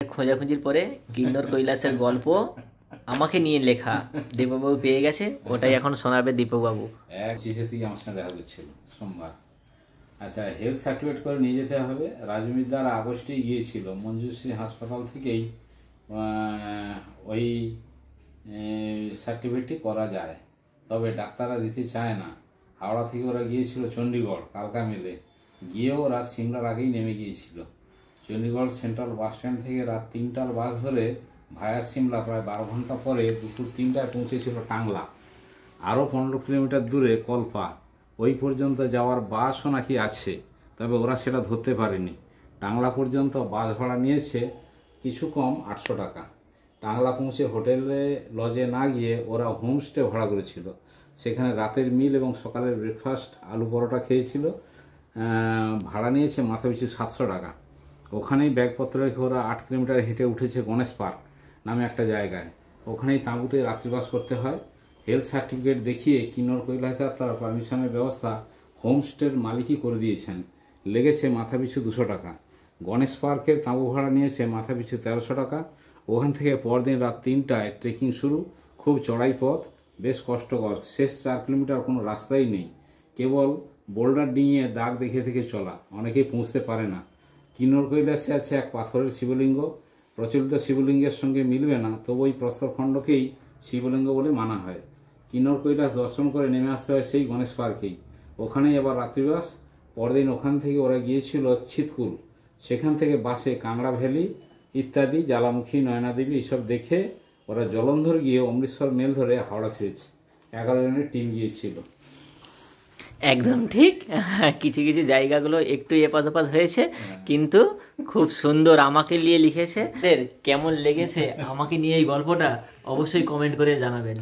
খোঁজাখুঁজির পরে কিন্নর কৈলাসের গল্প আমাকে নিয়ে লেখা দীপকবাবু পেয়ে গেছে, ওটাই এখন শোনাবে দীপকবাবু। এক চিঠিতেই আমার সঙ্গে দেখা করছিল সোমবার। আচ্ছা, হেলথ সার্টিফিকেট করে নিয়ে যেতে হবে। রাজমিদ্যার আগস্টেই গিয়েছিল, মঞ্জুশ্রী হাসপাতাল থেকেই ওই সার্টিফিকেটটি করা যায়, তবে ডাক্তাররা দিতে চায় না। হাওড়া থেকে ওরা গিয়েছিল চণ্ডীগড়, কালকা মেলে গিয়েও ওরা সিমলার আগেই নেমে গিয়েছিল। চণ্ডীগড় সেন্ট্রাল বাস স্ট্যান্ড থেকে রাত 3টার বাস ধরে ভায়া সিমলা প্রায় 12 ঘন্টা পরে দুপুর 3টায় পৌঁছেছিল টাংলা। আরও 15 কিলোমিটার দূরে কল্পা, ওই পর্যন্ত যাওয়ার বাসও নাকি আছে, তবে ওরা সেটা ধরতে পারেনি। টাংলা পর্যন্ত বাস ভাড়া নিয়েছে কিছু কম 800 টাকা। টাংলা পৌঁছে হোটেলে লজে না গিয়ে ওরা হোমস্টে ভাড়া করেছিল। সেখানে রাতের মিল এবং সকালের ব্রেকফাস্ট আলু পরোটা খেয়েছিল। ভাড়া নিয়েছে মাথাপিছু 700 টাকা। ওখানেই ব্যাগপত্র রেখে ওরা 8 কিলোমিটার হেঁটে উঠেছে গণেশ পার্ক নামে একটা জায়গায়। ওখানেই তাঁবুতে রাত্রিবাস করতে হয়। হেলথ সার্টিফিকেট দেখিয়ে কিন্নর কৈলাসে তারা পারমিশনের ব্যবস্থা হোমস্টের মালিকই করে দিয়েছেন। লেগেছে মাথাপিছু 200 টাকা। গণেশ পার্কের তাঁবু ভাড়া নিয়েছে মাথাপিছু 1300 টাকা। ওখান থেকে পরদিন রাত 3টায় ট্রেকিং শুরু। খুব চড়াই পথ, বেশ কষ্টকর। শেষ 4 কিলোমিটার কোনো রাস্তাই নেই, কেবল বোল্ডার ডিঙিয়ে দাগ দেখে দেখে চলা। অনেকেই পৌঁছতে পারে না। কিন্নর কৈলাসে আছে এক পাথরের শিবলিঙ্গ। প্রচলিত শিবলিঙ্গের সঙ্গে মিলবে না, তবু ওই প্রস্তরখণ্ডকেই শিবলিঙ্গ বলে মানা হয়। কিন্নর কৈলাস দর্শন করে নেমে আসতে হয় সেই গণেশ পার্কেই। ওখানেই আবার রাত্রিবাস। পরদিন ওখান থেকে ওরা গিয়েছিল ছিতকুল। সেখান থেকে বাসে কাংড়া ভ্যালি ইত্যাদি, জ্বালামুখী, নয়নাদেবী এইসব দেখে ওরা জলন্ধর গিয়ে অমৃতসর মেল ধরে হাওড়া ফিরেছে। 11 জনের টিম গিয়েছিল। একদম ঠিক। কিছু কিছু জায়গাগুলো একটু এপাশ ওপাশ হয়েছে, কিন্তু খুব সুন্দর আমাকে নিয়ে লিখেছে। কেমন লেগেছে আমাকে নিয়ে এই গল্পটা অবশ্যই কমেন্ট করে জানাবেন।